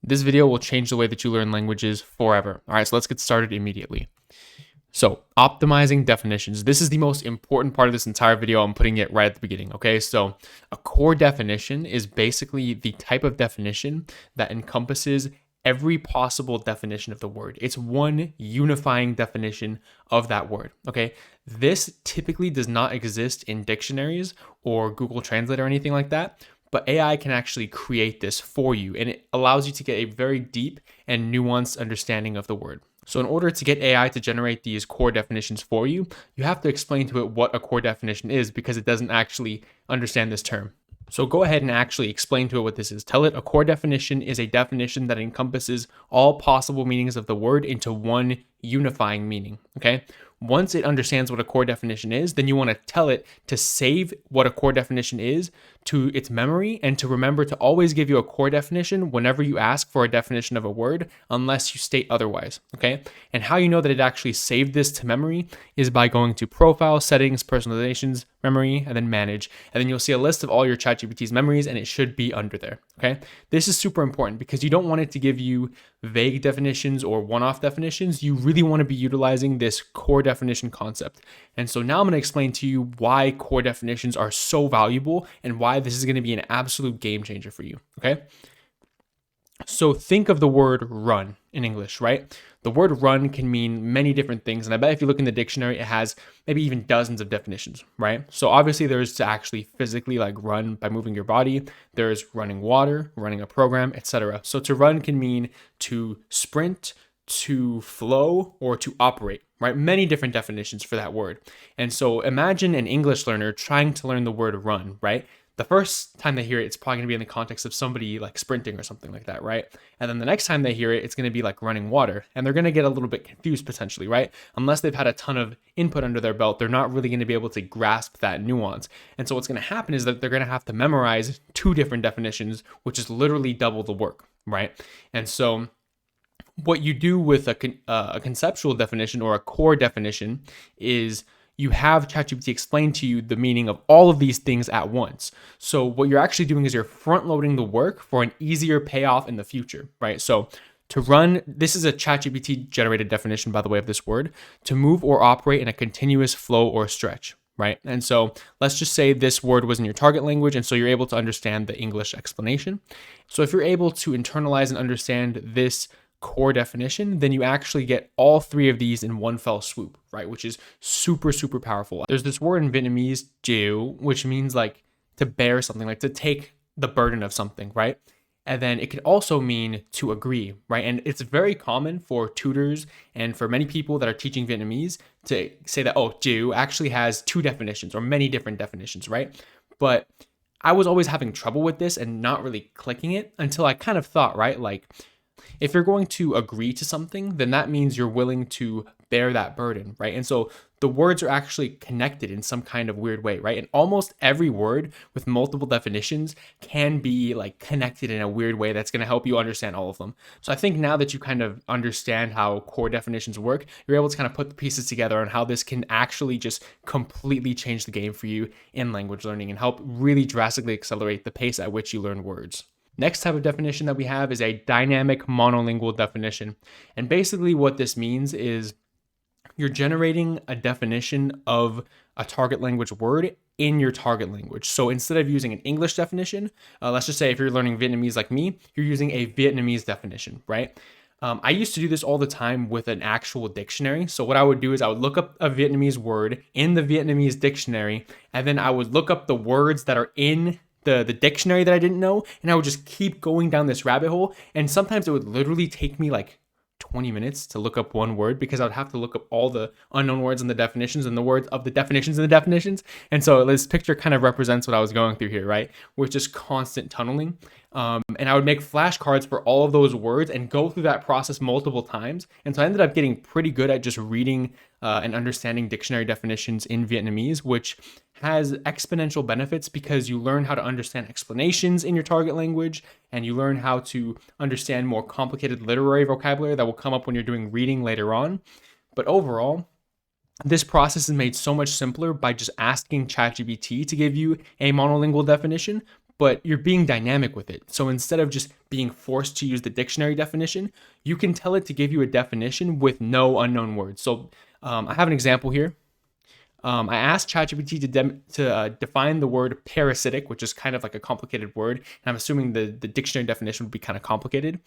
This video will change the way that you learn languages forever. All right, so let's get started immediately. So optimizing definitions. This is the most important part of this entire video. I'm putting it right at the beginning, okay? So a core definition is basically the type of definition that encompasses every possible definition of the word. It's one unifying definition of that word, okay? This typically does not exist in dictionaries or Google Translate or anything like that, but AI can actually create this for you, and it allows you to get a very deep and nuanced understanding of the word. So in order to get AI to generate these core definitions for you, you have to explain to it what a core definition is because it doesn't actually understand this term. So go ahead and actually explain to it what this is. Tell it a core definition is a definition that encompasses all possible meanings of the word into one unifying meaning, okay? Once it understands what a core definition is, then you want to tell it to save what a core definition is to its memory and to remember to always give you a core definition whenever you ask for a definition of a word, unless you state otherwise, okay? And how you know that it actually saved this to memory is by going to Profile, Settings, Personalizations, Memory, and then Manage. And then you'll see a list of all your ChatGPT's memories, and it should be under there, okay? This is super important because you don't want it to give you vague definitions or one-off definitions. You really want to be utilizing this core definition concept. And so now I'm going to explain to you why core definitions are so valuable and why this is going to be an absolute game changer for you, okay? So think of the word run in English, right? The word run can mean many different things. And I bet if you look in the dictionary, it has maybe even dozens of definitions, right? So obviously there's to actually physically like run by moving your body. There's running water, running a program, etc. So to run can mean to sprint, to flow, or to operate, right? Many different definitions for that word. And so imagine an English learner trying to learn the word run, right? The first time they hear it, it's probably going to be in the context of somebody like sprinting or something like that, right? And then the next time they hear it, it's going to be like running water. And they're going to get a little bit confused potentially, right? Unless they've had a ton of input under their belt, they're not really going to be able to grasp that nuance. And so what's going to happen is that they're going to have to memorize two different definitions, which is literally double the work, right? And so what you do with a conceptual definition or a core definition is you have ChatGPT explain to you the meaning of all of these things at once. So what you're actually doing is you're front loading the work for an easier payoff in the future, right? So to run, this is a ChatGPT generated definition, by the way, of this word, to move or operate in a continuous flow or stretch, right? And so let's just say this word was in your target language, and so you're able to understand the English explanation. So if you're able to internalize and understand this core definition, then you actually get all three of these in one fell swoop, right? Which is super, super powerful. There's this word in Vietnamese, chịu, which means like to bear something, like to take the burden of something, right? And then it can also mean to agree, right? And it's very common for tutors and for many people that are teaching Vietnamese to say that, oh, chịu actually has two definitions or many different definitions, right? But I was always having trouble with this and not really clicking it until I kind of thought, right? Like, if you're going to agree to something, then that means you're willing to bear that burden, right? And so the words are actually connected in some kind of weird way, right? And almost every word with multiple definitions can be like connected in a weird way that's going to help you understand all of them. So I think now that you kind of understand how core definitions work, you're able to kind of put the pieces together on how this can actually just completely change the game for you in language learning and help really drastically accelerate the pace at which you learn words. Next type of definition that we have is a dynamic monolingual definition. And basically what this means is you're generating a definition of a target language word in your target language. So instead of using an English definition, let's just say if you're learning Vietnamese like me, you're using a Vietnamese definition, right? I used to do this all the time with an actual dictionary. So what I would do is I would look up a Vietnamese word in the Vietnamese dictionary, and then I would look up the words that are in the dictionary that I didn't know, and I would just keep going down this rabbit hole. And sometimes it would literally take me like 20 minutes to look up one word because I would have to look up all the unknown words and the definitions and the words of the definitions and the definitions. And so this picture kind of represents what I was going through here, right? With just constant tunneling. And I would make flashcards for all of those words and go through that process multiple times. And so I ended up getting pretty good at just reading and understanding dictionary definitions in Vietnamese, which has exponential benefits because you learn how to understand explanations in your target language, and you learn how to understand more complicated literary vocabulary that will come up when you're doing reading later on. But overall, this process is made so much simpler by just asking ChatGPT to give you a monolingual definition, but you're being dynamic with it. So instead of just being forced to use the dictionary definition, you can tell it to give you a definition with no unknown words. So I have an example here. I asked ChatGPT to define the word parasitic, which is kind of like a complicated word. And I'm assuming the dictionary definition would be kind of complicated,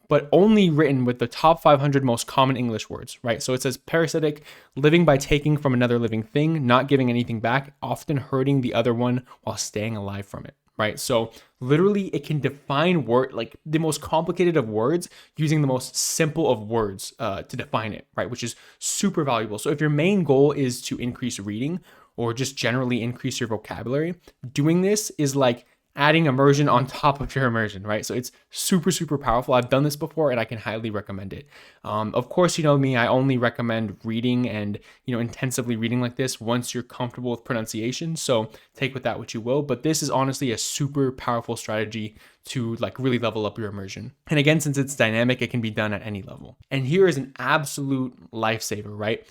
but only written with the top 500 most common English words, right? So it says parasitic, living by taking from another living thing, not giving anything back, often hurting the other one while staying alive from it, right? So literally it can define word, like the most complicated of words using the most simple of words to define it, right? Which is super valuable. So if your main goal is to increase reading or just generally increase your vocabulary, doing this is like adding immersion on top of your immersion, right? So it's super, super powerful. I've done this before and I can highly recommend it. Of course, you know me, I only recommend reading and, intensively reading like this once you're comfortable with pronunciation. So take with that what you will, but this is honestly a super powerful strategy to like really level up your immersion. And again, since it's dynamic, it can be done at any level. And here is an absolute lifesaver, right?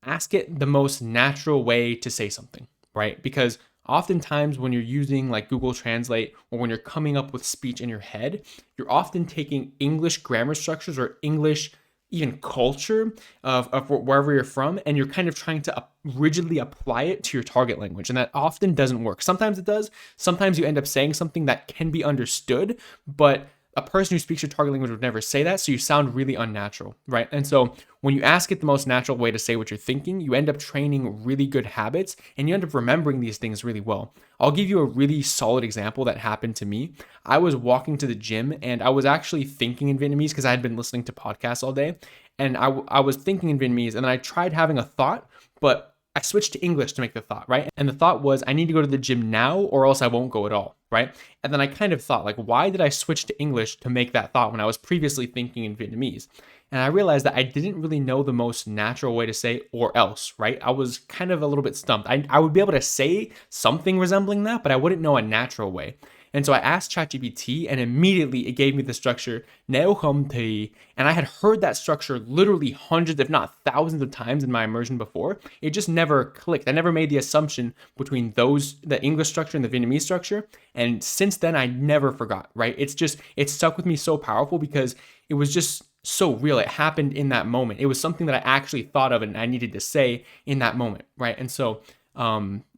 Ask it the most natural way to say something, right? Because oftentimes when you're using like Google Translate or when you're coming up with speech in your head, you're often taking English grammar structures or English even culture of wherever you're from, and you're kind of trying to rigidly apply it to your target language. And that often doesn't work. Sometimes it does. Sometimes you end up saying something that can be understood, but a person who speaks your target language would never say that, so you sound really unnatural, right? And so when you ask it the most natural way to say what you're thinking, you end up training really good habits and you end up remembering these things really well. I'll give you a really solid example that happened to me. I was walking to the gym and I was actually thinking in Vietnamese because I had been listening to podcasts all day, and I was thinking in Vietnamese, and then I tried having a thought, but I switched to English to make the thought, right? And the thought was, I need to go to the gym now or else I won't go at all, right? And then I kind of thought, like, why did I switch to English to make that thought when I was previously thinking in Vietnamese? And I realized that I didn't really know the most natural way to say or else, right? I was kind of a little bit stumped. I would be able to say something resembling that, but I wouldn't know a natural way. And so I asked ChatGPT, and immediately it gave me the structure nếu không thì, and I had heard that structure literally hundreds, if not thousands of times in my immersion before. It just never clicked. I never made the assumption between the English structure and the Vietnamese structure. And since then, I never forgot, right? It stuck with me so powerful because it was just so real. It happened in that moment. It was something that I actually thought of and I needed to say in that moment, right? And so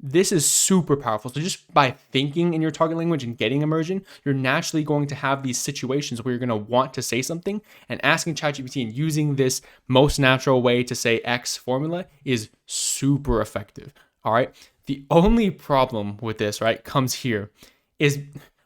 this is super powerful. So just by thinking in your target language and getting immersion, you're naturally going to have these situations where you're going to want to say something, and asking ChatGPT and using this most natural way to say X formula is super effective. All right. The only problem with this, right, comes here is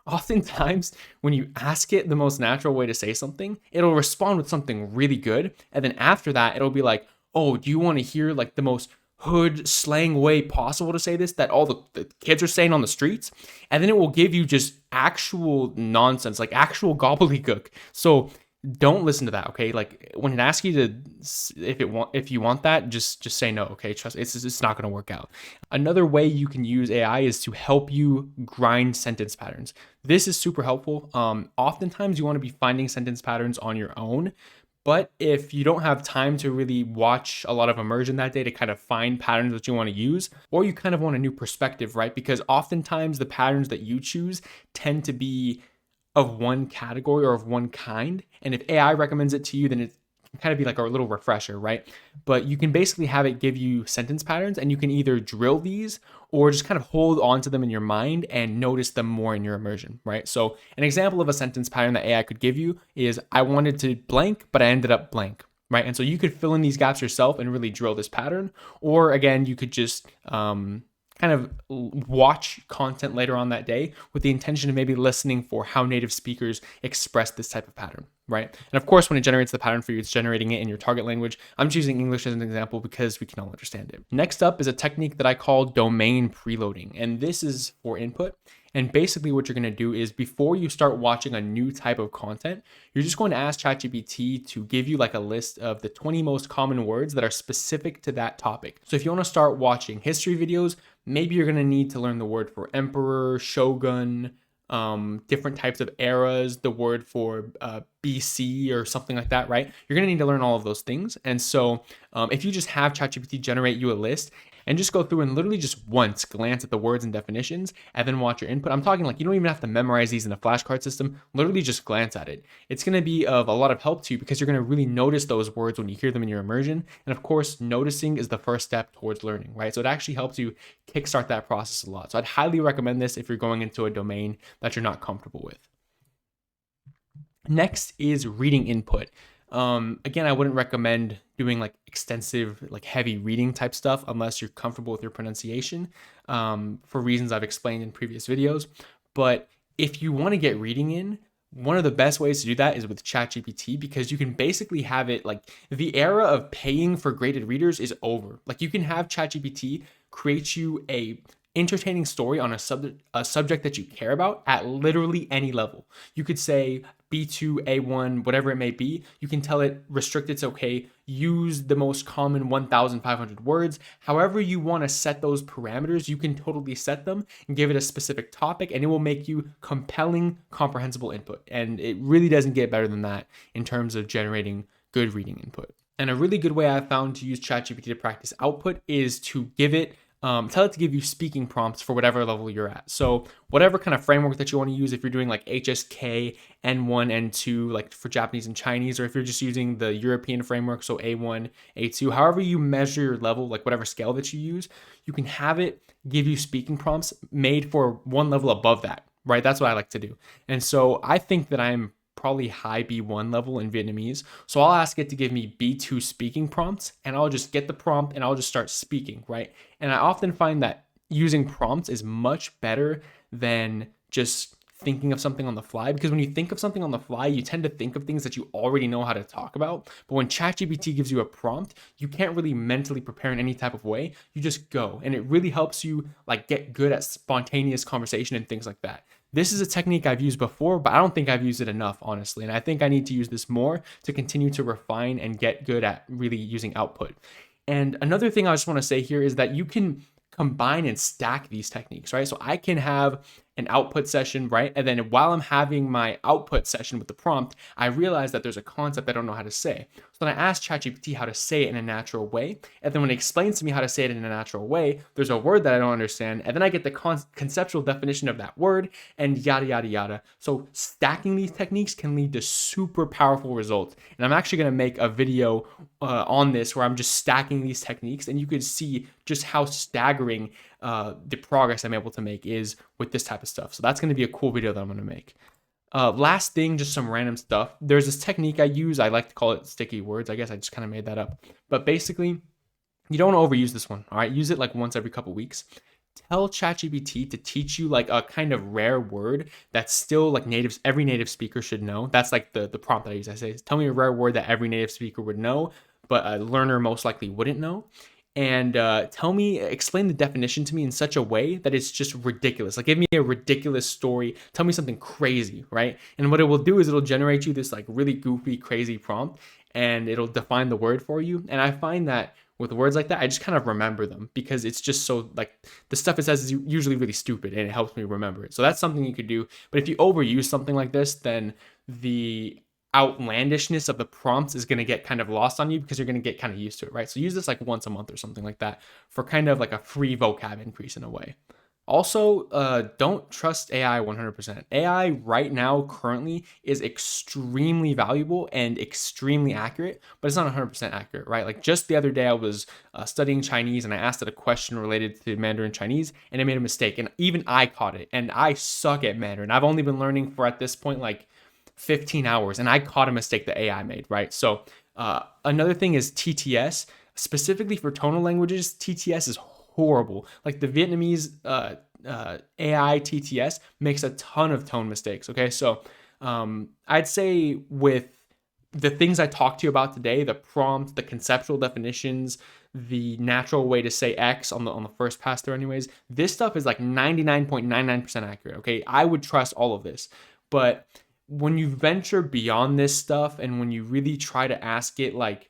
oftentimes when you ask it the most natural way to say something, it'll respond with something really good. And then after that, it'll be like, oh, do you want to hear like the most hood slang way possible to say this that all the kids are saying on the streets? And then it will give you just actual nonsense, like actual gobbledygook. So don't listen to that, okay? Like when it asks you to, if you want that, just say no, okay? Trust, it's not going to work out. Another way you can use AI is to help you grind sentence patterns. This is super helpful. Oftentimes you want to be finding sentence patterns on your own. But if you don't have time to really watch a lot of immersion that day to kind of find patterns that you want to use, or you kind of want a new perspective, right? Because oftentimes the patterns that you choose tend to be of one category or of one kind. And if AI recommends it to you, then it can kind of be like a little refresher, right? But you can basically have it give you sentence patterns, and you can either drill these or just kind of hold on to them in your mind and notice them more in your immersion, right? So an example of a sentence pattern that AI could give you is, I wanted to blank, but I ended up blank, right? And so you could fill in these gaps yourself and really drill this pattern. Or again, you could just kind of watch content later on that day with the intention of maybe listening for how native speakers express this type of pattern, right? And of course, when it generates the pattern for you, it's generating it in your target language. I'm choosing English as an example because we can all understand it. Next up is a technique that I call domain preloading, and this is for input. And basically what you're going to do is, before you start watching a new type of content, you're just going to ask ChatGPT to give you like a list of the 20 most common words that are specific to that topic. So if you want to start watching history videos, maybe you're going to need to learn the word for emperor, shogun, different types of eras, the word for BC or something like that, right? You're going to need to learn all of those things. And so if you just have ChatGPT generate you a list, and just go through and literally just once glance at the words and definitions and then watch your input. I'm talking like you don't even have to memorize these in a flashcard system. Literally just glance at it. It's going to be of a lot of help to you because you're going to really notice those words when you hear them in your immersion. And of course, noticing is the first step towards learning, right? So it actually helps you kickstart that process a lot. So I'd highly recommend this if you're going into a domain that you're not comfortable with. Next is reading input. Again, I wouldn't recommend doing like extensive, like heavy reading type stuff unless you're comfortable with your pronunciation, for reasons I've explained in previous videos. But if you want to get reading in, one of the best ways to do that is with ChatGPT, because you can basically have it like the era of paying for graded readers is over. Like you can have ChatGPT create you a entertaining story on a subject that you care about at literally any level. You could say B2, A1, whatever it may be. You can tell it restrict it's okay, use the most common 1,500 words. However you want to set those parameters, you can totally set them and give it a specific topic, and it will make you compelling, comprehensible input. And it really doesn't get better than that in terms of generating good reading input. And a really good way I've found to use ChatGPT to practice output is to give it tell it to give you speaking prompts for whatever level you're at. So whatever kind of framework that you want to use, if you're doing like HSK, N1, N2, like for Japanese and Chinese, or if you're just using the European framework, so A1, A2, however you measure your level, like whatever scale that you use, you can have it give you speaking prompts made for one level above that, right? That's what I like to do. And so I think that I'm probably high B1 level in Vietnamese. So I'll ask it to give me B2 speaking prompts, and I'll just get the prompt and I'll just start speaking, right? And I often find that using prompts is much better than just thinking of something on the fly, because when you think of something on the fly, you tend to think of things that you already know how to talk about. But when ChatGPT gives you a prompt, you can't really mentally prepare in any type of way. You just go, and it really helps you like get good at spontaneous conversation and things like that. This is a technique I've used before, but I don't think I've used it enough, honestly. And I think I need to use this more to continue to refine and get good at really using output. And another thing I just want to say here is that you can combine and stack these techniques, right? So I can have an output session, right? And then while I'm having my output session with the prompt, I realize that there's a concept I don't know how to say. So then I ask ChatGPT how to say it in a natural way. And then when it explains to me how to say it in a natural way, there's a word that I don't understand. And then I get the conceptual definition of that word and yada, yada, yada. So stacking these techniques can lead to super powerful results. And I'm actually going to make a video on this where I'm just stacking these techniques, and you could see just how staggering the progress I'm able to make is with this type of stuff. So that's going to be a cool video that I'm going to make. Last thing, just some random stuff. There's this technique I use. I like to call it sticky words. I guess I just kind of made that up. But basically, you don't want to overuse this one. All right, use it like once every couple weeks. Tell ChatGPT to teach you like a kind of rare word that's still like every native speaker should know. That's like the prompt that I use. I say, tell me a rare word that every native speaker would know, but a learner most likely wouldn't know. And explain the definition to me in such a way that it's just ridiculous. Like give me a ridiculous story. Tell me something crazy, right? And what it will do is it'll generate you this like really goofy, crazy prompt, and it'll define the word for you. And I find that with words like that, I just kind of remember them because it's just so like the stuff it says is usually really stupid, and it helps me remember it. So that's something you could do. But if you overuse something like this, then the outlandishness of the prompts is going to get kind of lost on you because you're going to get kind of used to it, right? So use this like once a month or something like that for kind of like a free vocab increase in a way. Also, don't trust AI 100%. AI right now currently is extremely valuable and extremely accurate, but it's not 100% accurate, right? Like just the other day I was studying Chinese and I asked it a question related to Mandarin Chinese and it made a mistake, and even I caught it, and I suck at Mandarin. I've only been learning for at this point like 15 hours, and I caught a mistake that AI made, right? So another thing is TTS. Specifically for tonal languages, TTS is horrible. Like the Vietnamese AI TTS makes a ton of tone mistakes, okay? So I'd say with the things I talked to you about today, the prompt, the conceptual definitions, the natural way to say X on the first pass through anyways, this stuff is like 99.99% accurate, okay? I would trust all of this. But when you venture beyond this stuff and when you really try to ask it like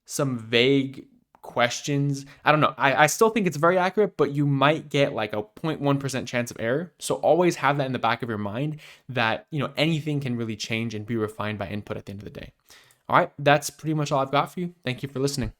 some vague questions, I don't know, I still think it's very accurate, but you might get like a 0.1% chance of error. So always have that in the back of your mind that, you know, anything can really change and be refined by input at the end of the day. All right, that's pretty much all I've got for you. Thank you for listening.